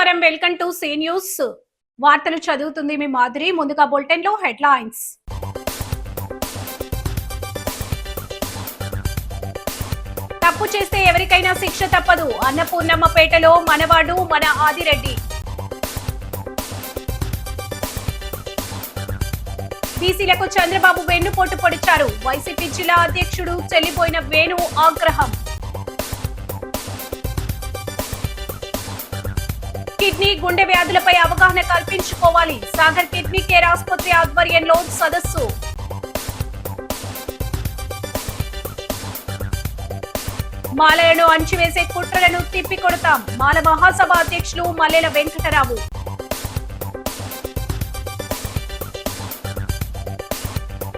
నమస్కారం, welcome to C news. వార్తలు చదువుతుంది మీ మాదిరి. ముందుగా బులెటిన్ లో హెడ్లైన్స్. తప్పు చేస్తే ఎవరికైనా శిక్ష తప్పదు. అన్నపూర్ణమ్మపేటలో మనవాడు మన ఆదిరెడ్డి. బీసీలకు చంద్రబాబు వెన్నుపోటు పొడిచారు. వైసీపీ జిల్లా అధ్యక్షుడు చెల్లిపోయిన వేణు ఆగ్రహం. కిడ్నీ గుండె వ్యాధులపై అవగాహన కల్పించుకోవాలి. సాగర్ కిడ్నీ కేర్ ఆసుపత్రి ఆధ్వర్యంలో సదస్సు. మాలలను అణచివేసే కుట్రలను తిప్పికొడతాం. మాల మహాసభ అధ్యక్షులు మల్లెల వెంకటరావు.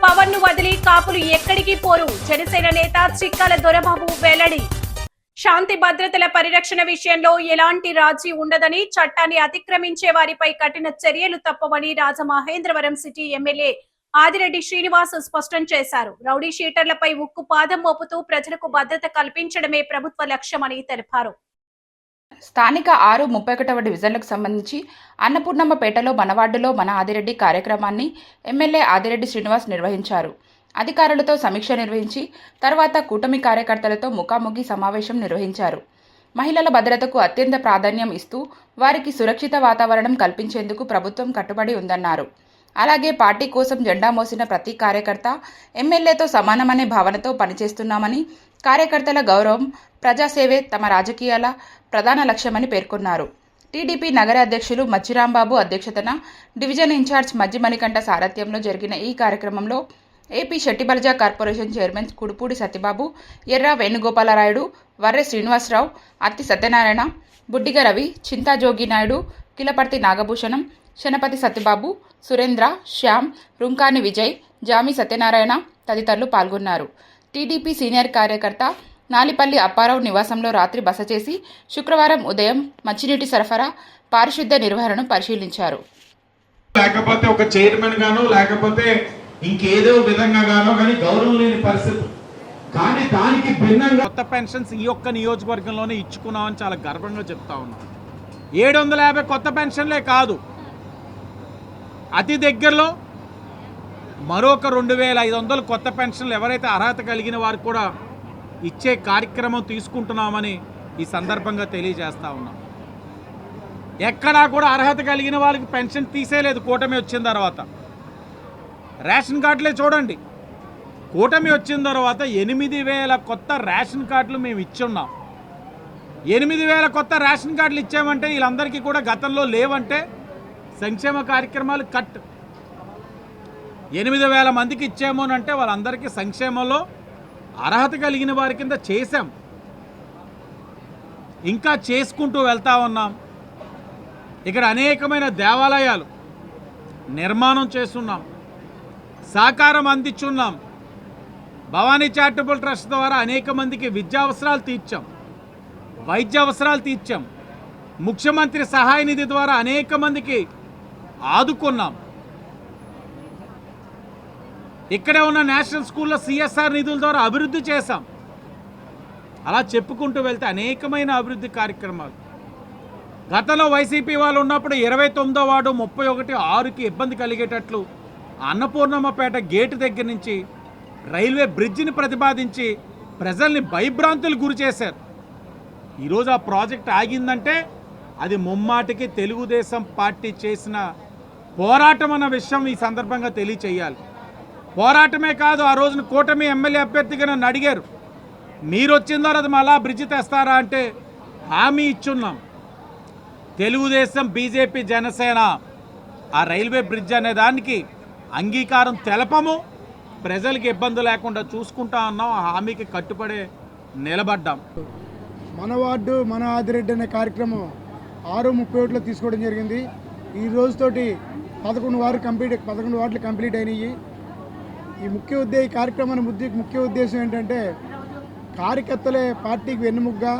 పవన్ ను వదిలి కాపులు ఎక్కడికి పోరు. జనసేన నేత చిక్కాల దొరబాబు వెల్లడి. శాంతి భద్రతల పరిరక్షణ విషయంలో ఎలాంటి రాజీ ఉండదని, చట్టాన్ని అతిక్రమించే వారిపై కఠిన చర్యలు తప్పవని రాజమహేంద్రవరం సిటీ ఎమ్మెల్యే ఆదిరెడ్డి శ్రీనివాస్ స్పష్టం చేశారు. రౌడీ షీటర్లపై ఉక్కు పాదం మోపుతూ ప్రజలకు భద్రత కల్పించడమే ప్రభుత్వ లక్ష్యమని తెలిపారు. స్థానిక 6-31 డివిజన్లకు సంబంధించి అన్నపూర్ణమ్మపేటలో మన వార్డులో మన ఆదిరెడ్డి కార్యక్రమాన్ని ఎమ్మెల్యే ఆదిరెడ్డి శ్రీనివాస్ నిర్వహించారు. అధికారులతో సమీక్ష నిర్వహించి తర్వాత కూటమి కార్యకర్తలతో ముఖాముఖి సమావేశం నిర్వహించారు. మహిళల భద్రతకు అత్యంత ప్రాధాన్యం ఇస్తూ వారికి సురక్షిత వాతావరణం కల్పించేందుకు ప్రభుత్వం కట్టుబడి ఉందన్నారు. అలాగే పార్టీ కోసం జెండా మోసిన ప్రతి కార్యకర్త ఎమ్మెల్యేతో సమానమనే భావనతో పనిచేస్తున్నామని, కార్యకర్తల గౌరవం, ప్రజాసేవే తమ రాజకీయాల ప్రధాన లక్ష్యమని పేర్కొన్నారు. టీడీపీ నగర అధ్యక్షులు మచ్చిరాంబాబు అధ్యక్షతన డివిజన్ ఇన్ఛార్జ్ మజ్జి మణికంఠ సారథ్యంలో జరిగిన ఈ కార్యక్రమంలో AP Shettibalija corporation chairman Kudupudi Satyababu, Erra Venugopalarayudu, వర్రె Srinivasarao, అత్తి సత్యనారాయణ, బుడ్డిగ రవి, చింతా జోగి నాయుడు, కిలపర్తి నాగభూషణం, శనపతి సత్యబాబు, సురేంద్ర, శ్యామ్, రుంకాని విజయ్, జామి సత్యనారాయణ తదితరులు పాల్గొన్నారు. టీడీపీ సీనియర్ కార్యకర్త నాలిపల్లి అప్పారావు నివాసంలో రాత్రి బస చేసి శుక్రవారం ఉదయం మంచినీటి సరఫరా, పారిశుద్ధ్య నిర్వహణను పరిశీలించారు. లేకపోతే ఒక చైర్మన్ గానో లేకపోతే ఇంకేదో విధంగా గానో కానీ గౌరవం లేని పరిస్థితి. కానీ దానికి భిన్నంగా కొత్త పెన్షన్స్ ఈ ఒక్క నియోజకవర్గంలోనే ఇచ్చుకున్నామని చాలా గర్వంగా చెప్తా ఉన్నాం. 750 కొత్త పెన్షన్లే కాదు, అతి దగ్గరలో మరొక 2500 కొత్త పెన్షన్లు ఎవరైతే అర్హత కలిగిన వారికి కూడా ఇచ్చే కార్యక్రమం తీసుకుంటున్నామని ఈ సందర్భంగా తెలియజేస్తా ఉన్నాం. ఎక్కడా కూడా అర్హత కలిగిన వాళ్ళకి పెన్షన్ తీసేయలేదు కూటమి వచ్చిన తర్వాత. రేషన్ కార్డులే చూడండి, కూటమి వచ్చిన తర్వాత 8000 కొత్త రేషన్ కార్డులు మేము ఇచ్చున్నాం. 8000 కొత్త రేషన్ కార్డులు ఇచ్చామంటే వీళ్ళందరికీ కూడా గతంలో లేవంటే సంక్షేమ కార్యక్రమాలు కట్. 8000 మందికి ఇచ్చామోనంటే వాళ్ళందరికీ సంక్షేమంలో అర్హత కలిగిన వారి కింద చేశాం. ఇంకా చేసుకుంటూ వెళ్తా ఉన్నాం. ఇక్కడ అనేకమైన దేవాలయాలు నిర్మాణం చేస్తున్నాం, సహకారం అందించున్నాం. భవానీ చారిటబుల్ ట్రస్ట్ ద్వారా అనేక మందికి విద్యా అవసరాలు తీర్చాం, వైద్య అవసరాలు తీర్చాం. ముఖ్యమంత్రి సహాయ నిధి ద్వారా అనేక మందికి ఆదుకున్నాం. ఇక్కడే ఉన్న నేషనల్ స్కూల్లో సిఎస్ఆర్ నిధుల ద్వారా అభివృద్ధి చేశాం. అలా చెప్పుకుంటూ వెళ్తే అనేకమైన అభివృద్ధి కార్యక్రమాలు. గతంలో వైసీపీ వాళ్ళు ఉన్నప్పుడు 29వ వార్డు 31/6కి ఇబ్బంది కలిగేటట్లు అన్నపూర్ణమ్మపేట గేటు దగ్గర నుంచి రైల్వే బ్రిడ్జిని ప్రతిపాదించి ప్రజల్ని భయభ్రాంతులు గురి చేశారు. ఈరోజు ఆ ప్రాజెక్ట్ ఆగిందంటే అది ముమ్మాటికి తెలుగుదేశం పార్టీ చేసిన పోరాటం అన్న విషయం ఈ సందర్భంగా తెలియచేయాలి. పోరాటమే కాదు, ఆ రోజున కూటమి ఎమ్మెల్యే అభ్యర్థిగా నన్ను అడిగారు, మీరు వచ్చిన తర్వాత మళ్ళా బ్రిడ్జి తెస్తారా అంటే హామీ ఇచ్చున్నాం. తెలుగుదేశం, బీజేపీ, జనసేన ఆ రైల్వే బ్రిడ్జ్ అనే దానికి అంగీకారం తెలపము, ప్రజలకి ఇబ్బంది లేకుండా చూసుకుంటా అన్నాం. ఆ హామీకి కట్టుబడే నిలబడ్డాం. మన వార్డు మన ఆదిరెడ్డి అనే కార్యక్రమం 6:31లో తీసుకోవడం జరిగింది. ఈ రోజుతోటి 11 వార్డులు కంప్లీట్ అయినాయి. ఈ కార్యక్రమాన్ని ముఖ్య ఉద్దేశం ఏంటంటే కార్యకర్తలే పార్టీకి వెన్నుముగ్గా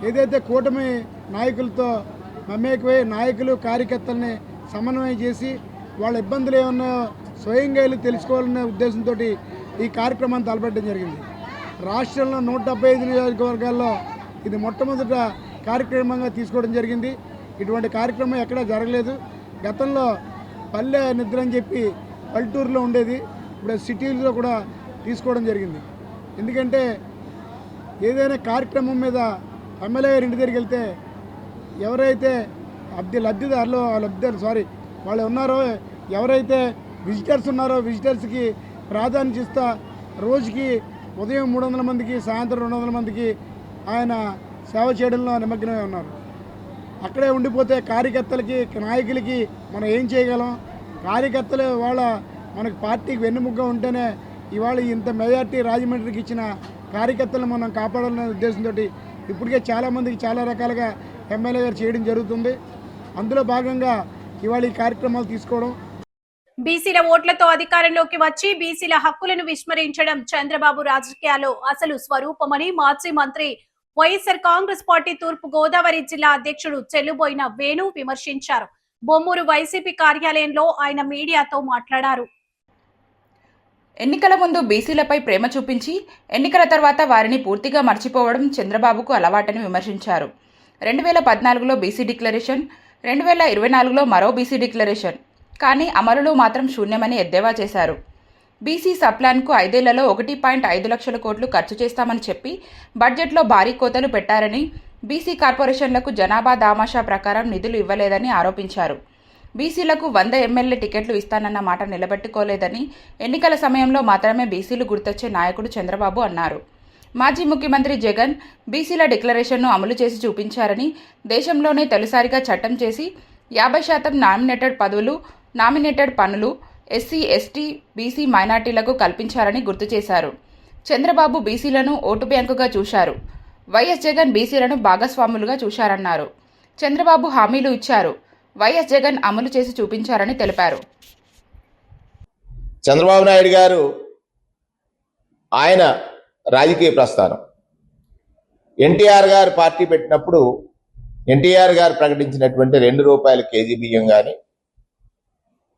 ఏదైతే కూటమి నాయకులతో మమేకమై నాయకులు కార్యకర్తల్ని సమన్వయం చేసి వాళ్ళ ఇబ్బందులు ఏమన్నా స్వయంగా వెళ్ళి తెలుసుకోవాలనే ఉద్దేశంతో ఈ కార్యక్రమాన్ని తలపెట్టడం జరిగింది. రాష్ట్రంలో 175 నియోజకవర్గాల్లో ఇది మొట్టమొదట కార్యక్రమంగా తీసుకోవడం జరిగింది. ఇటువంటి కార్యక్రమం ఎక్కడా జరగలేదు. గతంలో పల్లె నిద్ర అని చెప్పి పల్లెటూరులో ఉండేది, ఇప్పుడు సిటీలో కూడా తీసుకోవడం జరిగింది. ఎందుకంటే ఏదైనా కార్యక్రమం మీద ఎమ్మెల్యే గారి ఇంటి దగ్గరికి వెళ్తే ఎవరైతే వాళ్ళు ఉన్నారో, ఎవరైతే విజిటర్స్ ఉన్నారో విజిటర్స్కి ప్రాధాన్యత ఇస్తా రోజుకి ఉదయం 300 మందికి సాయంత్రం 200 మందికి ఆయన సేవ చేయడంలో నిమగ్నమై ఉన్నారు. అక్కడే ఉండిపోతే కార్యకర్తలకి నాయకులకి మనం ఏం చేయగలం? కార్యకర్తలు మనకు పార్టీకి వెన్నుముగ్గా ఉంటేనే ఇవాళ ఇంత మెజార్టీ రాజమండ్రికి ఇచ్చిన కార్యకర్తలను మనం కాపాడాలనే ఉద్దేశంతో ఇప్పటికే చాలామందికి చాలా రకాలుగా ఎమ్మెల్యే గారు చేయడం జరుగుతుంది. అందులో భాగంగా ఇవాళ ఈ కార్యక్రమాలు తీసుకోవడం. బీసీల ఓట్లతో అధికారంలోకి వచ్చి బీసీల హక్కులను విస్మరించడం చంద్రబాబు రాజకీయాల్లో అసలు స్వరూపమని మాజీ మంత్రి వైఎస్ఆర్ కాంగ్రెస్ పార్టీ తూర్పు గోదావరి జిల్లా అధ్యక్షుడు చెల్లుబోయిన వేణు విమర్శించారు. బొమ్మూరు వైసీపీ కార్యాలయంలో ఆయన మీడియాతో మాట్లాడారు. ఎన్నికల ముందు బీసీలపై ప్రేమ చూపించి ఎన్నికల తర్వాత వారిని పూర్తిగా మర్చిపోవడం చంద్రబాబుకు అలవాటని విమర్శించారు. 2014లో బీసీ డిక్లరేషన్, 2024లో మరో బీసీ డిక్లరేషన్, కానీ అమలులో మాత్రం శూన్యమని ఎద్దేవా చేశారు. బీసీ సప్లాన్కు 5 ఏళ్లలో 1.5 లక్షల కోట్లు ఖర్చు చేస్తామని చెప్పి బడ్జెట్లో భారీ కోతలు పెట్టారని, బీసీ కార్పొరేషన్లకు జనాభా దామాషా ప్రకారం నిధులు ఇవ్వలేదని ఆరోపించారు. బీసీలకు 100 ఎమ్మెల్యే టికెట్లు ఇస్తానన్న మాట నిలబెట్టుకోలేదని, ఎన్నికల సమయంలో మాత్రమే బీసీలు గుర్తొచ్చే నాయకుడు చంద్రబాబు అన్నారు. మాజీ ముఖ్యమంత్రి జగన్ బీసీల డిక్లరేషన్ను అమలు చేసి చూపించారని, దేశంలోనే తొలిసారిగా చట్టం చేసి 50% నామినేటెడ్ పదవులు, నామినేటెడ్ పనులు ఎస్సీ, ఎస్టీ, బీసీ మైనార్టీలకు కల్పించారని గుర్తు చేశారు. చంద్రబాబు బీసీలను ఓటు బ్యాంకుగా చూశారు. వైఎస్ జగన్ బీసీలను భాగస్వాములుగా చూశారన్నారు. చంద్రబాబు హామీలు ఇచ్చారు, వైఎస్ జగన్ అమలు చేసి చూపించారని తెలిపారు. చంద్రబాబు నాయుడు గారు ఆయన రాజకీయ ప్రస్థానం, ఎన్టీఆర్ గారు పార్టీ పెట్టినప్పుడు ఎన్టీఆర్ గారు ప్రకటించినటువంటి ₹2 కేజీ బియ్యం కానీ,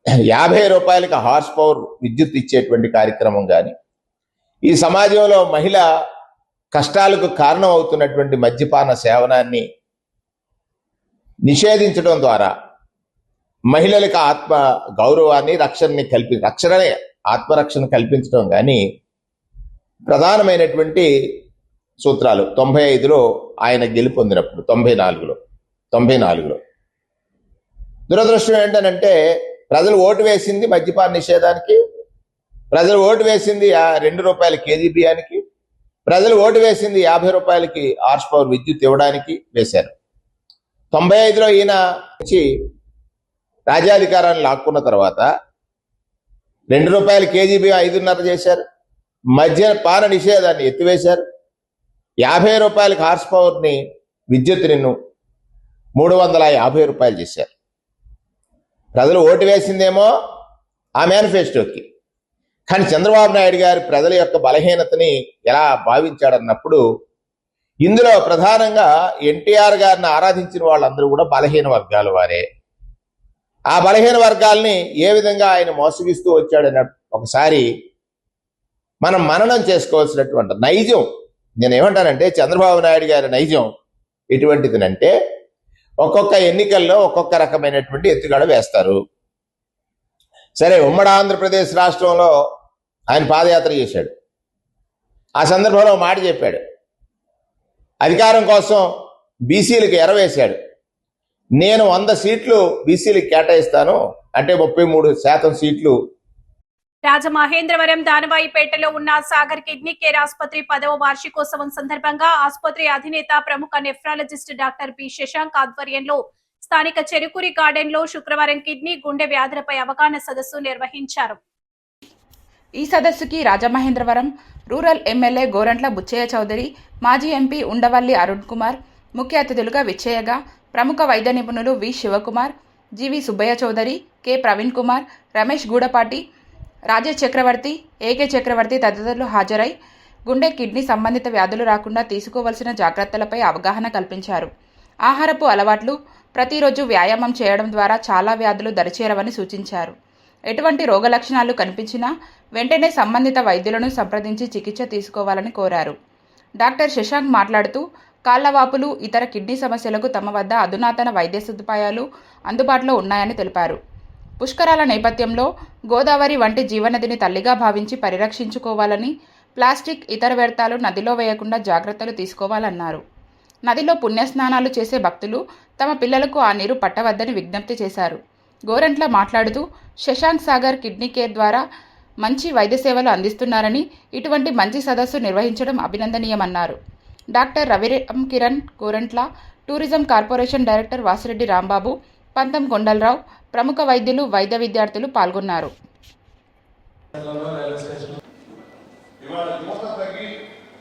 ₹50 హార్స్ పవర్ విద్యుత్ ఇచ్చేటువంటి కార్యక్రమం కానీ, ఈ సమాజంలో మహిళ కష్టాలకు కారణం అవుతున్నటువంటి మద్యపాన సేవనాన్ని నిషేధించడం ద్వారా మహిళలకు ఆత్మ గౌరవాన్ని ఆత్మరక్షణ కల్పించడం కానీ ప్రధానమైనటువంటి సూత్రాలు. 95లో ఆయన గెలుపొందినప్పుడు 94లో దురదృష్టం ఏంటనంటే ప్రజలు ఓటు వేసింది మద్యపాన నిషేధానికి, ప్రజలు ఓటు వేసింది ₹2 కేజీ బియ్యానికి, ప్రజలు ఓటు వేసింది ₹50 హార్స్ పవర్ విద్యుత్ ఇవ్వడానికి వేశారు. 95లో ఈయన వచ్చి రాజ్యాధికారాన్ని లాక్కున్న తర్వాత ₹2 కేజీ బియ్యం 5.5 చేశారు, మద్యపాన నిషేధాన్ని ఎత్తివేశారు, ₹50 హార్స్ పవర్ని విద్యుత్ని ₹350 చేశారు. ప్రజలు ఓటు వేసిందేమో ఆ మేనిఫెస్టోకి, కానీ చంద్రబాబు నాయుడు గారు ప్రజల యొక్క బలహీనతని ఎలా భావించాడన్నప్పుడు ఇందులో ప్రధానంగా ఎన్టీఆర్ గారిని ఆరాధించిన వాళ్ళందరూ కూడా బలహీన వర్గాల వారే. ఆ బలహీన వర్గాల్ని ఏ విధంగా ఆయన మోసగిస్తూ వచ్చాడన్న ఒకసారి మనం మననం చేసుకోవాల్సినటువంటి నైజం. నేనేమంటానంటే చంద్రబాబు నాయుడు గారి నైజం ఎటువంటిదినంటే ఒక్కొక్క ఎన్నికల్లో ఒక్కొక్క రకమైనటువంటి ఎత్తుగడ వేస్తారు. సరే, ఉమ్మడి ఆంధ్రప్రదేశ్ రాష్ట్రంలో ఆయన పాదయాత్ర చేశాడు. ఆ సందర్భంలో మాట చెప్పాడు, అధికారం కోసం బీసీలకు ఎరవేశాడు, నేను 100 సీట్లు బీసీలకు కేటాయిస్తాను అంటే 33% సీట్లు. రాజమహేంద్రవరం దానవాయిపేటలో ఉన్న సాగర్ కిడ్నీ కేర్ ఆసుపత్రి 10వ వార్షికోత్సవం సందర్భంగా ఆసుపత్రి అధినేత ప్రముఖ నెఫ్రాలజిస్ట్ డాక్టర్ పి శశాంక్ ఆధ్వర్యంలో స్థానిక చెరుకూరి గార్డెన్ లో శుక్రవారం కిడ్నీ గుండె వ్యాధులపై అవగాహన సదస్సు నిర్వహించారు. ఈ సదస్సుకి రాజమహేంద్రవరం రూరల్ ఎమ్మెల్యే గోరంట్ల బుచ్చయ్య చౌదరి, మాజీ ఎంపీ ఉండవల్లి అరుణ్ కుమార్ ముఖ్య అతిథులుగా విచ్చేయగా ప్రముఖ వైద్య నిపుణులు వి శివకుమార్, జీవి సుబ్బయ్య చౌదరి, కె ప్రవీణ్ కుమార్, రమేష్ గూడపాటి, రాజేష్ చక్రవర్తి, ఏకే చక్రవర్తి తదితరులు హాజరై గుండె, కిడ్నీ సంబంధిత వ్యాధులు రాకుండా తీసుకోవలసిన జాగ్రత్తలపై అవగాహన కల్పించారు. ఆహారపు అలవాట్లు, ప్రతిరోజు వ్యాయామం చేయడం ద్వారా చాలా వ్యాధులు దరిచేరవని సూచించారు. ఎటువంటి రోగ లక్షణాలు కనిపించినా వెంటనే సంబంధిత వైద్యులను సంప్రదించి చికిత్స తీసుకోవాలని కోరారు. డాక్టర్ శశాంక్ మాట్లాడుతూ కాళ్లవాపులు, ఇతర కిడ్నీ సమస్యలకు తమ వద్ద అధునాతన వైద్య సదుపాయాలు అందుబాటులో ఉన్నాయని తెలిపారు. పుష్కరాల నేపథ్యంలో గోదావరి వంటి జీవనదిని తల్లిగా భావించి పరిరక్షించుకోవాలని, ప్లాస్టిక్, ఇతర వ్యర్థాలు నదిలో వేయకుండా జాగ్రత్తలు తీసుకోవాలన్నారు. నదిలో పుణ్యస్నానాలు చేసే భక్తులు తమ పిల్లలకు ఆ నీరు పట్టవద్దని విజ్ఞప్తి చేశారు. గోరంట్ల మాట్లాడుతూ శశాంక్ సాగర్ కిడ్నీ కేర్ ద్వారా మంచి వైద్య సేవలు అందిస్తున్నారని, ఇటువంటి మంచి సదస్సు నిర్వహించడం అభినందనీయమన్నారు. Doctor Raviram Kiran Gorantla, tourism corporation director Vasireddy Rambabu, Pantham Kondalarao, ప్రముఖ వైద్యులు, వైద్య విద్యార్థులు పాల్గొన్నారు. ఇవాళ యువత తగ్గి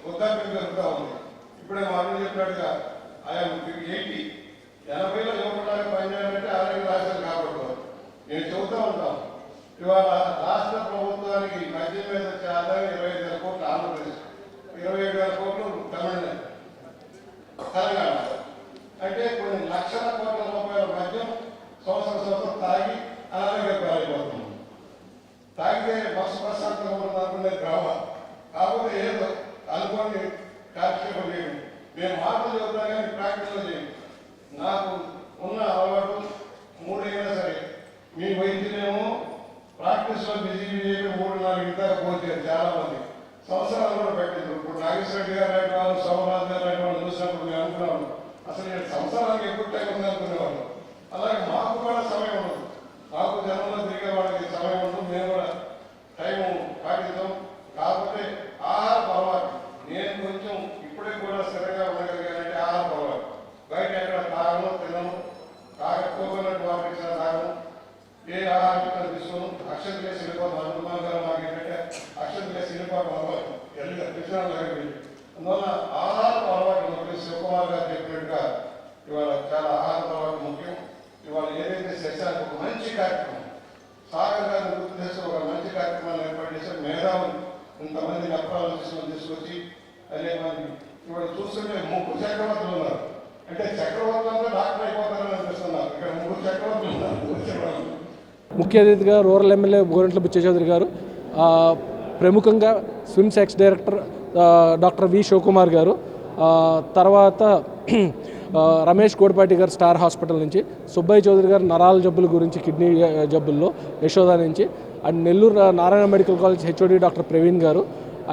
వృద్ధాప్యం జరుగుతూ ఉంది. ఇప్పుడే వాళ్ళు చెప్పినట్టుగా ఆయన 80లో యువకులాగా పనిచేయాలంటే ఆరోగ్య రాష్ట్రాలు కాపాడుకోవాలి. నేను చెబుతూ ఉంటాం, ఇవాళ రాష్ట్ర ప్రభుత్వానికి మద్యం మీద వచ్చే ఆదాయం 25,000 కోట్లు ఆంధ్రప్రదేశ్, 27,000 కోట్లు తమిళనాడు, తెలంగాణ. అంటే కొన్ని లక్షల కోట్ల రూపాయల మద్యం సంవత్సరం తాగి అనారోగ్య పాలైపోతున్నాం. తాగితే బస్సు ప్రశాంతంగా ఉంటుంది అనుకునేది కావాలి. కాకపోతే ఏదో అనుకోని కార్యక్రమం చేయండి. నేను మాటలు చెబుతా కానీ ప్రాక్టీస్లో చేయండి. నాకు ఉన్న అలవాటు 3 అయినా సరే, మీ వైద్యులేమో ప్రాక్టీస్లో బిజీ 3-4 దాకా పోతారు చాలా మంది. సంవత్సరాలు కూడా పెట్టింది. ఇప్పుడు నాగేశ్వర రెడ్డి గారు లాంటి వాళ్ళు, సోమరాజు గారు లాంటి వాళ్ళు చూసినప్పుడు మేము అనుకున్నాము, అసలు నేను సంవత్సరానికి ఎప్పుడు టైం ఉంది అనుకునేవాళ్ళు. అలాగే మాకు కూడా సమయం ఉండదు. మాకు జనంలో తిరిగే వాళ్ళకి సమయం ఉండదు. మేము కూడా టైం పాటిస్తాం. కాకపోతే ఆహార అలవాటు నేను కొంచెం ఇప్పుడే కూడా స్థిరంగా ఉండగలిగానంటే ఆహార అలవాటు. బయట ఎక్కడ తాగను, తినను, కోకోనట్ వాటర్ ఇచ్చిన తాగను, ఏ ఆహారం తీసుకోను, అక్షరం చేసి వెళ్ళిపోతాం. అనుమానం మాకు ఏంటంటే అక్షరం చేసి వెళ్ళిపోవడం అలవాటు, కృష్ణాలు దగ్గరికి. అందువల్ల ఆహార అలవాటు ముఖ్యం. శివకుమార్ గారు చెప్పినట్టుగా ఇవాళ చాలా ఆహార అలవాటు ముఖ్యం. ఇవాళ ఏదైతే శశానికి ఒక మంచి కార్యక్రమం, సాగర్ గారిని గుర్తు చేసి ఒక మంచి కార్యక్రమాన్ని ఏర్పాటు చేశారు. మేధావులు ఇంతమంది నెప్రాలజిస్టులను తీసుకొచ్చి అనేక మంది ఇవాళ చూస్తుంటే 3 చక్రవర్తులు ఉన్నారు. అంటే చక్రవర్తులు అంతా డాక్టర్ అయిపోతారని అనిపిస్తున్నారు. ఇక్కడ 3 చక్రవర్తులు ఉన్నారు. ముఖ్య అతిథిగా రూరల్ ఎమ్మెల్యే గోరంట్ల బుచ్చచౌదరి గారు, ప్రముఖంగా SVIMS ex director doctor V Sivakumar garu, తర్వాత రమేష్ కోడిపాటి గారు స్టార్ హాస్పిటల్ నుంచి, సుబ్బయ్య చౌదరి గారు నరాల జబ్బుల గురించి, కిడ్నీ జబ్బుల్లో యశోద నుంచి, and Nellore Narayana medical college HOD doctor Praveen గారు,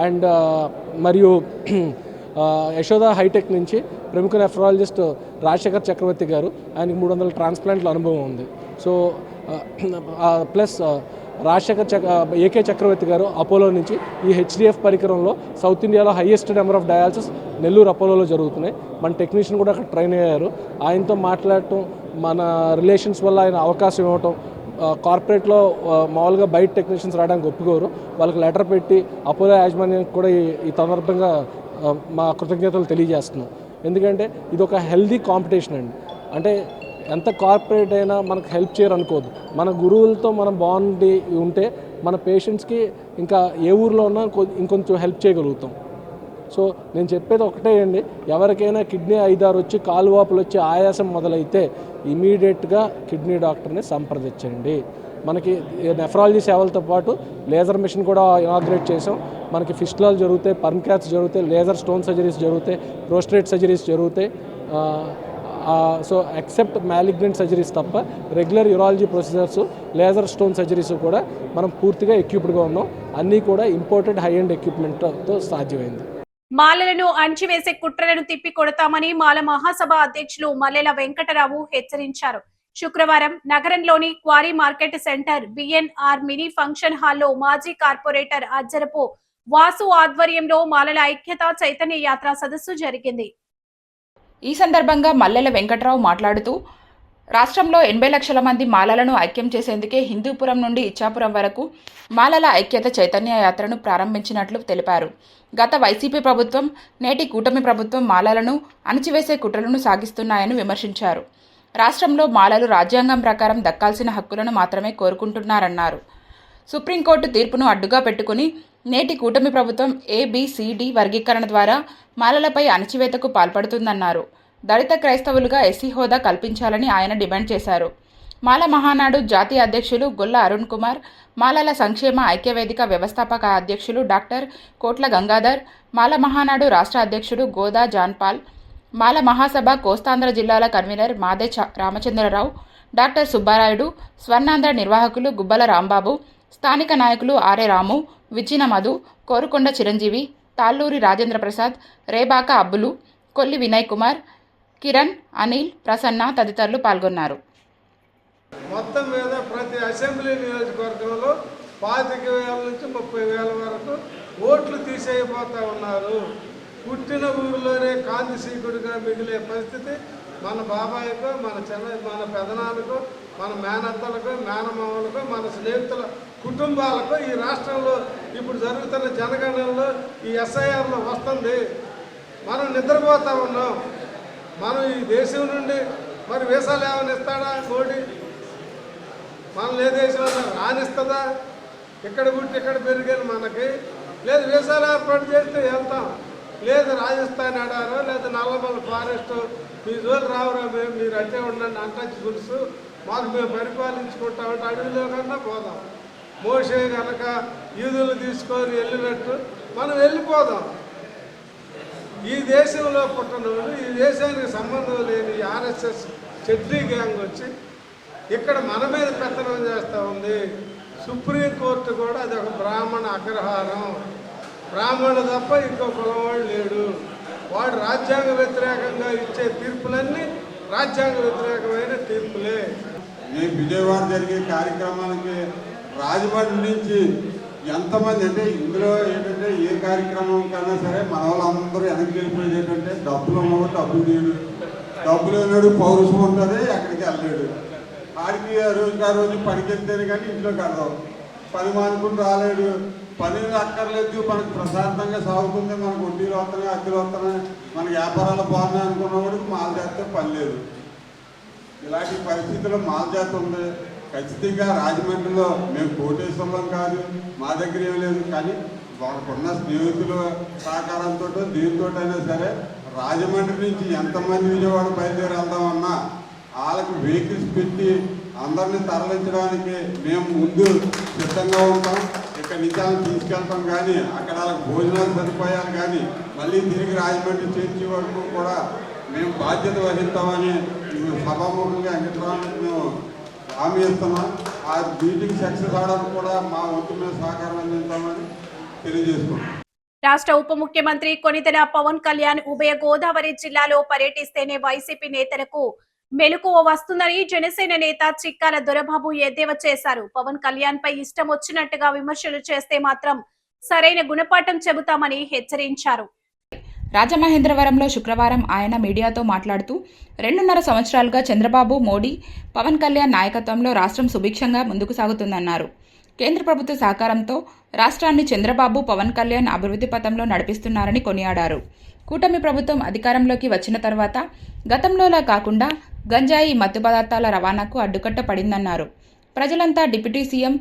అండ్ మరియు యశోద హైటెక్ నుంచి ప్రముఖ నెఫ్రాలజిస్ట్ రాజశేఖర్ చక్రవర్తి గారు, ఆయనకి 300 ట్రాన్స్ప్లాంట్ల అనుభవం ఉంది. సో ప్లస్ ఏకే చక్రవర్తి గారు అపోలో నుంచి, ఈ హెచ్డిఎఫ్ పరికరంలో సౌత్ ఇండియాలో highest number of dialysis Nellore అపోలోలో జరుగుతున్నాయి. మన టెక్నీషియన్ కూడా అక్కడ ట్రైన్ అయ్యారు. ఆయనతో మాట్లాడటం, మన రిలేషన్స్ వల్ల ఆయన అవకాశం ఇవ్వటం, కార్పొరేట్లో మామూలుగా బయట టెక్నీషియన్స్ రావడానికి ఒప్పుకోరు, వాళ్ళకి లెటర్ పెట్టి అపోలో యాజమాన్యానికి కూడా ఈ సందర్భంగా మా కృతజ్ఞతలు తెలియజేస్తున్నాం. ఎందుకంటే ఇది ఒక హెల్దీ కాంపిటీషన్ అండి. అంటే ఎంత కార్పొరేట్ అయినా మనకు హెల్ప్ చేయరు అనుకోవద్దు. మన గురువులతో మనం బాగుండి ఉంటే మన పేషెంట్స్కి ఇంకా ఏ ఊర్లో ఉన్నా ఇంకొంచెం హెల్ప్ చేయగలుగుతాం. సో నేను చెప్పేది ఒకటే అండి, ఎవరికైనా కిడ్నీ 5-6 వచ్చి, కాలువాపులు వచ్చి, ఆయాసం మొదలైతే ఇమీడియట్గా కిడ్నీ డాక్టర్ని సంప్రదించండి. మనకి నెఫ్రాలజీ సేవలతో పాటు లేజర్ మిషన్ కూడా ఇనాగ్రేట్ చేసాం. మనకి ఫిస్టులాలు జరుగుతాయి, పర్మ్ క్యాప్స్ జరుగుతాయి, లేజర్ స్టోన్ సర్జరీస్ జరుగుతాయి, ప్రోస్టేట్ సర్జరీస్ జరుగుతాయి. సో ఎక్సెప్ట్ మ్యాలిగ్నెంట్ సర్జరీస్ తప్ప regular urology procedures, laser stone surgeries కూడా మనం పూర్తిగా ఎక్విప్డ్గా ఉన్నాం. అన్నీ కూడా ఇంపోర్టెడ్ హై ఎండ్ ఎక్విప్మెంట్తో సాధ్యమైంది. మాలలను అణచివేసే కుట్రలను తిప్పి కొడతామని మాల మహాసభ అధ్యక్షులు మల్లెల వెంకటరావు హెచ్చరించారు. శుక్రవారం నగరంలోని quarry market centre BNR mini function హాల్లో మాజీ కార్పొరేటర్ అజ్జరపు వాసు ఆధ్వర్యంలో మాలల ఐక్యత చైతన్య యాత్ర సదస్సు జరిగింది. ఈ సందర్భంగా మల్లెల వెంకటరావు మాట్లాడుతూ, రాష్ట్రంలో 80 లక్షల మంది మాలలను ఐక్యం చేసేందుకే హిందూపురం నుండి ఇచ్చాపురం వరకు మాలల ఐక్యత చైతన్య యాత్రను ప్రారంభించినట్లు తెలిపారు. గత వైసీపీ ప్రభుత్వం, నేటి కూటమి ప్రభుత్వం మాలలను అణచివేసే కుట్రలను సాగిస్తున్నాయని విమర్శించారు. రాష్ట్రంలో మాలలు రాజ్యాంగం ప్రకారం దక్కాల్సిన హక్కులను మాత్రమే కోరుకుంటున్నారన్నారు. సుప్రీంకోర్టు తీర్పును అడ్డుగా పెట్టుకుని నేటి కూటమి ప్రభుత్వం ABCD వర్గీకరణ ద్వారా మాలలపై అణచివేతకు పాల్పడుతుందన్నారు. దళిత క్రైస్తవులుగా ఎస్సీ హోదా కల్పించాలని ఆయన డిమాండ్ చేశారు. మాల మహానాడు జాతీయ అధ్యక్షులు గొల్ల అరుణ్ కుమార్, మాలల సంక్షేమ ఐక్యవేదిక వ్యవస్థాపక అధ్యక్షులు డాక్టర్ కోట్ల గంగాధర్, మాల మహానాడు రాష్ట్ర అధ్యక్షుడు గోదా జాన్పాల్, మాల మహాసభ కోస్తాంధ్ర జిల్లాల కన్వీనర్ మాదే రామచంద్రరావు, డాక్టర్ సుబ్బారాయుడు, స్వర్ణాంధ్ర నిర్వాహకులు గుబ్బల రాంబాబు, స్థానిక నాయకులు ఆర్ఏ రాము, విచ్చిన మధు, కోరుకొండ చిరంజీవి, తాళ్ళూరి రాజేంద్ర ప్రసాద్, రేబాక అబ్బులు, కొల్లి వినయ్ కుమార్, కిరణ్, అనిల్, ప్రసన్న తదితరులు పాల్గొన్నారు. మొత్తం మీద ప్రతి అసెంబ్లీ నియోజకవర్గంలో 25,000 నుంచి 30,000 వరకు ఓట్లు తీసేయబోతా ఉన్నారు. పుట్టిన ఊరిలోనే కాంతిశీకుడిగా మిగిలే పరిస్థితి మన బాబాయ్కో, మన పెదనాన్నకో, మన మేనత్తలకో, మేనమామలకో, మన స్నేహితుల కుటుంబాలకు ఈ రాష్ట్రంలో ఇప్పుడు జరుగుతున్న జనగణనలో ఈ ఎస్ఐఆర్లో వస్తుంది. మనం నిద్రపోతా ఉన్నాం. మనం ఈ దేశం నుండి మరి వీసాలు ఏమైనా ఇస్తాడా మోడీ? మనం ఏ దేశం రానిస్తుందా? ఇక్కడ పుట్టి ఇక్కడ పెరిగాను మనకి లేదు. వీసాలు ఏర్పాటు చేస్తే వెళ్తాం, లేదు రాజస్థాన్ ఆడారో లేదా నల్లమల్ల ఫారెస్ట్ మీ జోలు రావురా, మేము మీరు అట్టే ఉండండి అంటచ్చి గురుసు మాకు మేము పరిపాలించుకుంటామంటే అడవిలో కన్నా పోదాం. మోసే కనుక ఈదులు తీసుకొని వెళ్ళినట్టు మనం వెళ్ళిపోదాం. ఈ దేశంలో పుట్టినోడు, ఈ దేశానికి సంబంధం లేని ఆర్ఎస్ఎస్ చెడ్డీ గ్యాంగ్ వచ్చి ఇక్కడ మన మీద పెత్తనం చేస్తూ ఉంది. సుప్రీంకోర్టు కూడా అది ఒక బ్రాహ్మణ అగ్రహారం. బ్రాహ్మణుడు తప్ప ఇంకో కులవాడు లేడు. వాడు రాజ్యాంగ వ్యతిరేకంగా ఇచ్చే తీర్పులన్నీ రాజ్యాంగ వ్యతిరేకమైన తీర్పులే. ఈ విజయవాడ జరిగే కార్యక్రమానికి రాజమండ్రి నుంచి ఎంతమంది అంటే ఇందులో ఏంటంటే ఏ కార్యక్రమం కన్నా సరే మన వాళ్ళందరూ వెనక్కి వెళ్ళిపోయేది ఏంటంటే డబ్బులు ఉన్నవాడు డబ్బులు తీయడు, డబ్బులు వెళ్ళాడు పౌరుషం ఉంటుంది ఎక్కడికి వెళ్ళాడు. ఆడికి ఆ రోజు పనికి వెళ్తేనే కానీ ఇంట్లోకి వెళ్దాం. పని మానుకుని రాలేడు, పని అక్కర్లేదు, మనకు ప్రశాంతంగా సాగుతుంది, మనకు వడ్డీలు వస్తున్నాయి, అద్దెలు వస్తున్నాయి, మన వ్యాపారాలు బాగున్నాయి అనుకున్నవాడికి మాల చేస్తే పని లేదు. ఇలాంటి పరిస్థితుల్లో మాల చేత ఉంది. ఖచ్చితంగా రాజమండ్రిలో మేము కోటేశ్వరం కాదు, మా దగ్గర ఏం లేదు, కానీ వాళ్ళకున్న స్నేహితుల సహకారంతో దీంతో అయినా సరే రాజమండ్రి నుంచి ఎంతమంది విజయవాడ బయలుదేరి వెళ్దామన్నా వాళ్ళకి వెహికల్స్ పెట్టి అందరినీ తరలించడానికి మేము ముందు సిద్ధంగా ఉంటాం. ఇక్కడ నిజాలను తీసుకెళ్తాం, కానీ అక్కడ వాళ్ళకి భోజనాలు సదుపాయాలు కానీ మళ్ళీ తిరిగి రాజమండ్రి చేర్చే వరకు కూడా మేము బాధ్యత వహిస్తామని సభాముఖంగా వెంకటరామకి మేము హామీ ఇస్తున్నాం. ఆ మీటింగ్ సక్సెస్ అవడానికి కూడా మా వంతు మీద సహకారం అందిస్తామని తెలియజేసుకుంటాం. రాష్ట్ర ఉప ముఖ్యమంత్రి కొనిదెల పవన్ కళ్యాణ్ ఉభయ గోదావరి జిల్లాలో పర్యటిస్తేనే వైసీపీ నేతలకు మెలకువ వస్తుందని జనసేన నేత చిక్కాల దొరబాబు ఎద్దేవా చేశారు. పవన్ కళ్యాణ్ పై ఇష్టం వచ్చినట్టుగా విమర్శలు చేస్తే మాత్రం సరైన గుణపాఠం చెబుతామని హెచ్చరించారు. రాజమహేంద్రవరంలో శుక్రవారం ఆయన మీడియాతో మాట్లాడుతూ 2.5 సంవత్సరాలుగా చంద్రబాబు, మోడీ, పవన్ కళ్యాణ్ నాయకత్వంలో రాష్ట్రం సుభిక్షంగా ముందుకు సాగుతుందన్నారు. కేంద్ర ప్రభుత్వ సహకారంతో రాష్ట్రాన్ని చంద్రబాబు, పవన్ కళ్యాణ్ అభివృద్ధి పథంలో నడిపిస్తున్నారని కొనియాడారు. కూటమి ప్రభుత్వం అధికారంలోకి వచ్చిన తర్వాత గతంలోలా కాకుండా గంజాయి, మత్తు పదార్థాల రవాణాకు అడ్డుకట్ట పడిందన్నారు. ప్రజలంతా డిప్యూటీ సీఎం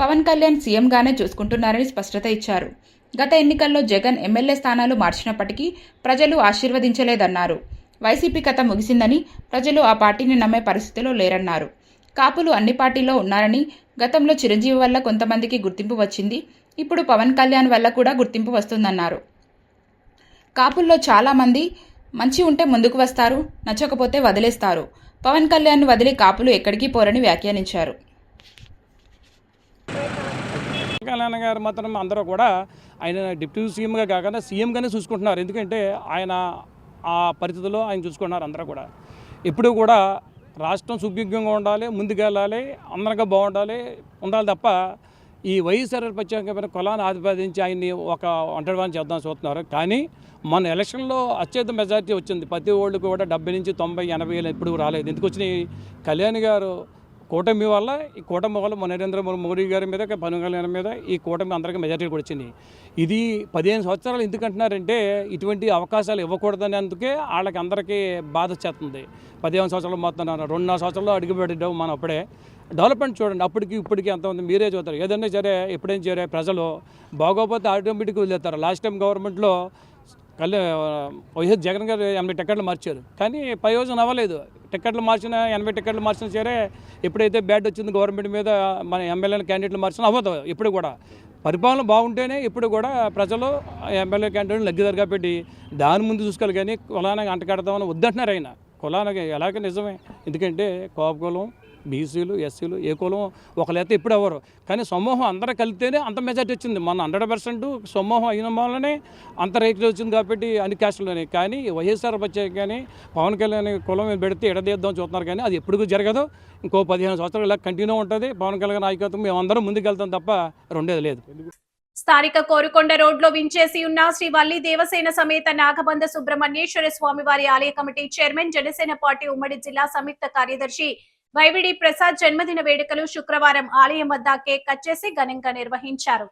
పవన్ కళ్యాణ్ సీఎంగానే చూసుకుంటున్నారని స్పష్టత ఇచ్చారు. గత ఎన్నికల్లో జగన్ ఎమ్మెల్యే స్థానాలు మార్చినప్పటికీ ప్రజలు ఆశీర్వదించలేదన్నారు. వైసీపీ కథ ముగిసిందని, ప్రజలు ఆ పార్టీని నమ్మే పరిస్థితిలో లేరన్నారు. కాపులు అన్ని పార్టీల్లో ఉన్నారని, గతంలో చిరంజీవి వల్ల కొంతమందికి గుర్తింపు వచ్చింది, ఇప్పుడు పవన్ కళ్యాణ్ వల్ల కూడా గుర్తింపు వస్తుందన్నారు. కాపుల్లో చాలా మంది మంచి ఉంటే ముందుకు వస్తారు, నచ్చకపోతే వదిలేస్తారు. పవన్ కళ్యాణ్ వదిలి కాపులు ఎక్కడికి పోరని వ్యాఖ్యానించారు. కళ్యాణ్ గారు మాత్రం అందరూ కూడా ఆయన డిప్యూటీ సీఎంగా కాకుండా సీఎంగానే చూసుకుంటున్నారు. ఎందుకంటే ఆయన ఆ పరిస్థితుల్లో ఆయన చూసుకుంటున్నారు. అందరూ కూడా ఎప్పుడు కూడా రాష్ట్రం సుభిక్షంగా ఉండాలి, ముందుకెళ్ళాలి, అందరిగా బాగుండాలి తప్ప ఈ వైఎస్ఆర్ ప్రత్యేకమైన కులాన్ని ఆధిపదించి ఆయన్ని ఒక ఒంటరివాన్ని చేద్దాం చూస్తున్నారు. కానీ మన ఎలక్షన్లో అత్యధిక మెజారిటీ వచ్చింది. ప్రతి ఓళ్ళు కూడా 70 నుంచి 90, 80 ఎప్పుడు రాలేదు. ఎందుకు వచ్చినాయి? కళ్యాణ్ గారు కూటమి వల్ల, ఈ కూటమి వల్ల నరేంద్ర మోడీ గారి మీద, పవన్ కళ్యాణ్ మీద ఈ కూటమి అందరికీ మెజారిటీ కూడా వచ్చింది. ఇది 15 సంవత్సరాలు ఎందుకంటున్నారంటే ఇటువంటి అవకాశాలు ఇవ్వకూడదని, అందుకే వాళ్ళకి అందరికీ బాధ వచ్చేస్తుంది. 15 సంవత్సరాలు మొత్తం 2.5 సంవత్సరాలు అడుగుపెట్టాం మనం. అప్పుడే డెవలప్మెంట్ చూడండి, అప్పటికి ఇప్పటికీ ఎంతమంది మీరే చూస్తారు. ఏదైనా సరే ఎప్పుడైనా సరే ప్రజలు బాగోపోతే ఆటోమేటిక్గా వదిలేస్తారు. లాస్ట్ టైం గవర్నమెంట్లో వైఎస్ జగన్ గారు 80 టికెట్లు మార్చారు, కానీ ప్రయోజనం అవ్వలేదు. టికెట్లు మార్చిన 80 టికెట్లు మార్చినా సరే ఎప్పుడైతే బ్యాడ్ వచ్చింది గవర్నమెంట్ మీద, మన ఎమ్మెల్యేల క్యాండిడేట్లు మార్చినా అవ్వదు. ఇప్పుడు కూడా పరిపాలన బాగుంటేనే ఇప్పుడు కూడా ప్రజలు ఎమ్మెల్యే క్యాండిడేట్ లగ్గిదారుగా పెట్టి దాని ముందు చూసుకోవాలి, కానీ కులానికి అంటకడతామని వద్దంటున్నారు. ఆయన కులానికి ఎలాగ నిజమే, ఎందుకంటే కోప కులం, బీసీలు, ఎస్సీలు ఏ కులం ఒకళ్ళైతే ఎప్పుడు అవ్వరు, కానీ సమూహం అందరూ కలిపితేనే అంత మెజార్టీ వచ్చింది. మన 100% సమూహం అయిన వల్లనే అంత రేట్లు వచ్చింది కాబట్టి అన్ని క్యాస్టులోనే. కానీ వైఎస్ఆర్ వచ్చాయి కానీ పవన్ కళ్యాణ్ కులం మీద పెడితే ఎడదీద్దాం చూస్తున్నారు, కానీ అది ఎప్పుడు జరగదు. ఇంకో 15 సంవత్సరాలు ఇలా కంటిన్యూ ఉంటుంది. పవన్ కళ్యాణ్ నాయకత్వం మేమందరం ముందుకెళ్తాం తప్ప రెండేది లేదు. స్థానిక కోరుకొండ రోడ్లో వించేసి ఉన్న శ్రీ వల్లి దేవసేన సమేత నాగబంధ సుబ్రహ్మణ్యేశ్వర స్వామి వారి ఆలయ కమిటీ చైర్మన్, జనసేన పార్టీ ఉమ్మడి జిల్లా సంయుక్త కార్యదర్శి వైవిడి ప్రసాద్ జన్మదిన వేడుకలు శుక్రవారం ఆలయం వద్ద కేక్ కట్ చేసి ఘనంగా నిర్వహించారు.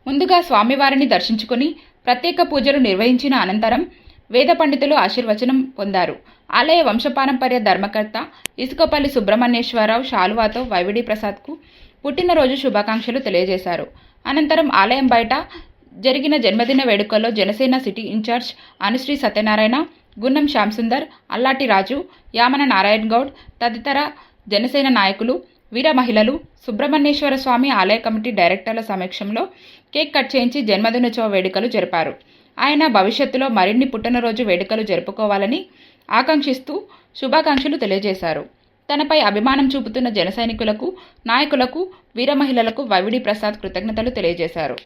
ముందుగా స్వామివారిని దర్శించుకుని ప్రత్యేక పూజలు నిర్వహించిన అనంతరం వేద పండితులు ఆశీర్వచనం పొందారు. ఆలయ వంశపారంపర్య ధర్మకర్త ఇసుకపల్లి సుబ్రహ్మణ్యేశ్వరరావు శాలువాతో వైవిడి ప్రసాద్కు పుట్టినరోజు శుభాకాంక్షలు తెలియజేశారు. అనంతరం ఆలయం బయట జరిగిన జన్మదిన వేడుకల్లో జనసేన సిటీ ఇన్ఛార్జ్ అనుశ్రీ సత్యనారాయణ, గున్నం శ్యాంసుందర్, అల్లాటి రాజు, యామన నారాయణ్ గౌడ్ తదితర జనసేన నాయకులు, వీర మహిళలు సుబ్రహ్మణ్యేశ్వర స్వామి ఆలయ కమిటీ డైరెక్టర్ల సమక్షంలో కేక్ కట్ చేయించి జన్మదినోత్సవ వేడుకలు జరిపారు. ఆయన భవిష్యత్తులో మరిన్ని పుట్టినరోజు వేడుకలు జరుపుకోవాలని ఆకాంక్షిస్తూ శుభాకాంక్షలు తెలియజేశారు. తనపై అభిమానం చూపుతున్న జన సైనికులకు, నాయకులకు, వీర మహిళలకు వైవిడి ప్రసాద్ కృతజ్ఞతలు తెలియజేశారు.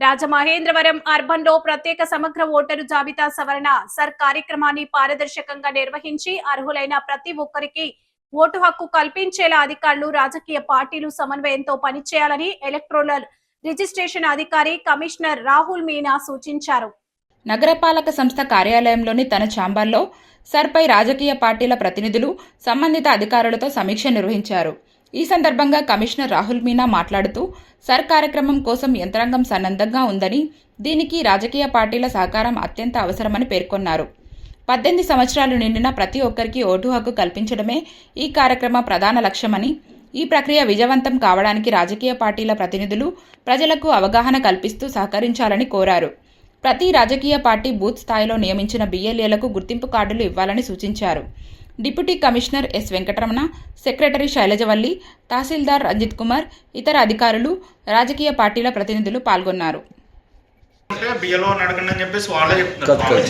రాజమహేంద్రవరం అర్బన్ లో ప్రత్యేక సమగ్ర ఓటరు జాబితా సవరణ సర్ కార్యక్రమాన్ని పారదర్శకంగా నిర్వహించి అర్హులైన ప్రతి ఒక్కరికి ఓటు హక్కు కల్పించేలా అధికారులు, రాజకీయ పార్టీలు సమన్వయంతో పనిచేయాలని ఎలక్టోరల్ రిజిస్ట్రేషన్ అధికారి కమిషనర్ రాహుల్ మీనా సూచించారు. నగరపాలక సంస్థ కార్యాలయంలోని తన ఛాంబర్లో సర్పై రాజకీయ పార్టీల ప్రతినిధులు, సంబంధిత అధికారులతో సమీక్ష నిర్వహించారు. ఈ సందర్భంగా కమిషనర్ రాహుల్ మీనా మాట్లాడుతూ సర్ కార్యక్రమం కోసం యంత్రాంగం సన్నద్ధంగా ఉందని, దీనికి రాజకీయ పార్టీల సహకారం అత్యంత అవసరమని పేర్కొన్నారు. 18 సంవత్సరాలు నిండిన ప్రతి ఒక్కరికి ఓటు హక్కు కల్పించడమే ఈ కార్యక్రమ ప్రధాన లక్ష్యమని, ఈ ప్రక్రియ విజయవంతం కావడానికి రాజకీయ పార్టీల ప్రతినిధులు ప్రజలకు అవగాహన కల్పిస్తూ సహకరించాలని కోరారు. ప్రతి రాజకీయ పార్టీ బూత్ స్థాయిలో నియమించిన బిఎల్ఏలకు గుర్తింపు కార్డులు ఇవ్వాలని సూచించారు. Deputy commissioner S Venkataramana, secretary Shailajavalli, తహసీల్దార్ రంజిత్ కుమార్, ఇతర అధికారులు, రాజకీయ పార్టీల ప్రతినిధులు పాల్గొన్నారు.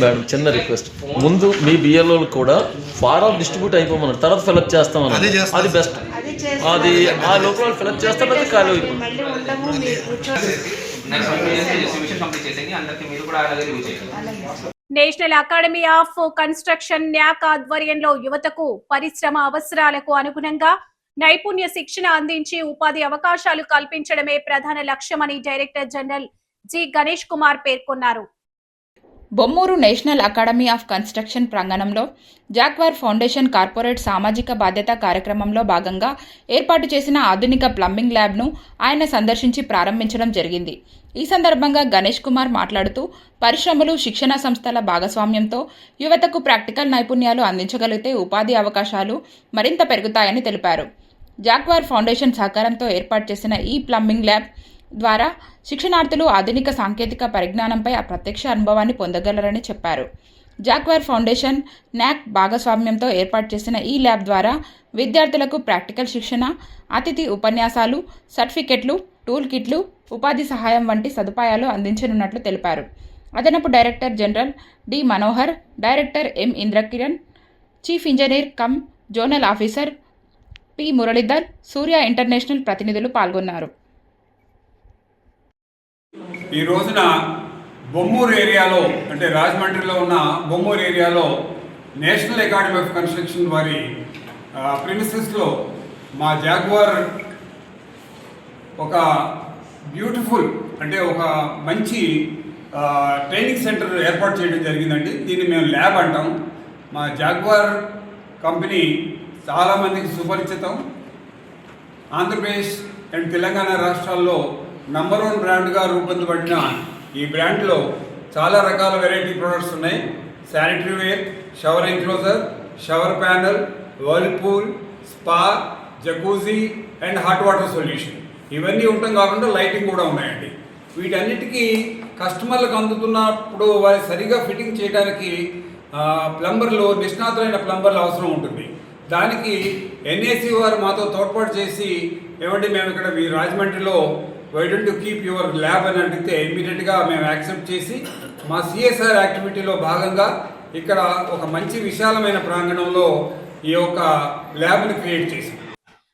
మేడం చిన్న రిక్వెస్ట్, ముందు మీ బిఎల్ఓ కూడా ఫారం డిస్ట్రిబ్యూట్ అయిపోమన్నారు, తర్వాత ఫిల్అప్ చేస్తామన్నారు. అది బెస్ట్. అది ఆ లోపల ఫిల్అప్ చేస్తారు, అది ఖాళీ అయిపోయింది. National academy of construction NAC ఆధ్వర్యంలో యువతకు పరిశ్రమ అవసరాలకు అనుగుణంగా నైపుణ్య శిక్షణ అందించి ఉపాధి అవకాశాలు కల్పించడమే ప్రధాన లక్ష్యమని director general G Ganesh Kumar పేర్కొన్నారు. Bommuru national academy of construction ప్రాంగణంలో జాక్వార్ ఫౌండేషన్ కార్పొరేట్ సామాజిక బాధ్యత కార్యక్రమంలో భాగంగా ఏర్పాటు చేసిన ఆధునిక ప్లంబింగ్ ల్యాబ్ను ఆయన సందర్శించి ప్రారంభించడం జరిగింది. ఈ సందర్భంగా గణేష్ కుమార్ మాట్లాడుతూ పరిశ్రమలు, శిక్షణా సంస్థల భాగస్వామ్యంతో యువతకు ప్రాక్టికల్ నైపుణ్యాలు అందించగలిగితే ఉపాధి అవకాశాలు మరింత పెరుగుతాయని తెలిపారు. జాక్వార్ ఫౌండేషన్ సహకారంతో ఏర్పాటు చేసిన ఈ ప్లంబింగ్ ల్యాబ్ ద్వారా శిక్షణార్థులు ఆధునిక సాంకేతిక పరిజ్ఞానంపై ప్రత్యక్ష అనుభవాన్ని పొందగలరని చెప్పారు. జాక్వార్ ఫౌండేషన్, న్యాక్ భాగస్వామ్యంతో ఏర్పాటు చేసిన ఈ ల్యాబ్ ద్వారా విద్యార్థులకు ప్రాక్టికల్ శిక్షణ, అతిథి ఉపన్యాసాలు, సర్టిఫికెట్లు, టూల్ కిట్లు, ఉపాధి సహాయం వంటి సదుపాయాలు అందించనున్నట్లు తెలిపారు. అదనపు director general D Manohar, director M Indrakiran, chief engineer cum zonal officer P Muralidhar, Surya international ప్రతినిధులు పాల్గొన్నారు. ఈ రోజున బొమ్మూరు ఏరియాలో, అంటే రాజమండ్రిలో ఉన్న బొమ్మూరు ఏరియాలో నేషనల్ అకాడమీ ఆఫ్ కన్స్ట్రక్షన్ వారి ప్రిమిసెస్లో మా జాగ్వార్ ఒక బ్యూటిఫుల్, అంటే ఒక మంచి ట్రైనింగ్ సెంటర్ ఏర్పాటు చేయడం జరిగిందండి. దీన్ని మేము ల్యాబ్ అంటాం. మా జాగ్వార్ కంపెనీ చాలామందికి సుపరిచితం. ఆంధ్రప్రదేశ్ అండ్ తెలంగాణ రాష్ట్రాల్లో నంబర్ 1 బ్రాండ్గా రూపొందబడిన ఈ బ్రాండ్లో చాలా రకాల వెరైటీ ప్రొడక్ట్స్ ఉన్నాయి. Sanitary ware, shower enclosure, shower panel, whirlpool, spa, jacuzzi and hot water solution ఇవన్నీ ఉండటం కాకుండా లైటింగ్ కూడా ఉన్నాయండి. వీటన్నిటికీ కస్టమర్లకు అందుతున్నప్పుడు వారి సరిగా ఫిట్టింగ్ చేయడానికి ప్లంబర్లు, నిష్ణాతులైన ప్లంబర్లు అవసరం ఉంటుంది. దానికి ఎన్ఏసి వారు మాతో తోడ్పాటు చేసి, ఏమంటే మేము ఇక్కడ మీ రాజమండ్రిలో why don't you keep your lab అని అడిగితే ఇమ్మీడియట్గా మేము యాక్సెప్ట్ చేసి మా సిఎస్ఆర్ యాక్టివిటీలో భాగంగా ఇక్కడ ఒక మంచి విశాలమైన ప్రాంగణంలో ఈ యొక్క ల్యాబ్ని క్రియేట్ చేసాం.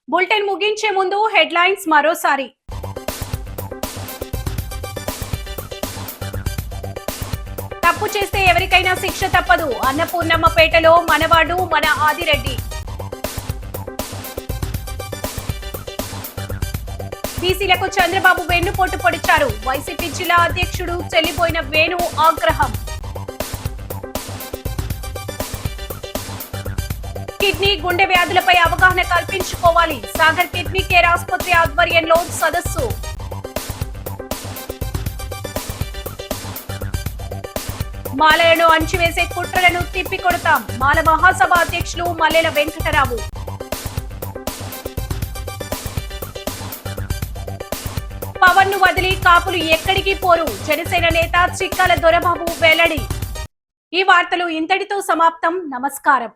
బులెటిన్ ముగించే ముందు హెడ్లైన్స్ మరోసారి. తప్పు చేస్తే ఎవరికైనా శిక్ష తప్పదు. అన్నపూర్ణమ్మపేటలో మనవాడు మన ఆదిరెడ్డి. బీసీలకు చంద్రబాబు వెన్నుపోటు పొడిచారు. వైసీపీ జిల్లా అధ్యక్షుడు చెల్లిపోయిన వేణు ఆగ్రహం. కిడ్నీ, గుండె వ్యాధులపై అవగాహన కల్పించుకోవాలి. సాగర్ కిడ్నీ కేర్ ఆసుపత్రి ఆధ్వర్యంలో సదస్సు. మాలలను అంచివేసే కుట్రలను తిప్పికొడతాం. మాల మహాసభ అధ్యక్షులు మల్లెల వెంకటరావు. పవన్ ను వదిలి కాపులు ఎక్కడికి పోరు. జనసేన నేత చిక్కాల దొరబాబు వెల్లడి. ఈ వార్తలు ఇంతటితో సమాప్తం. నమస్కారం.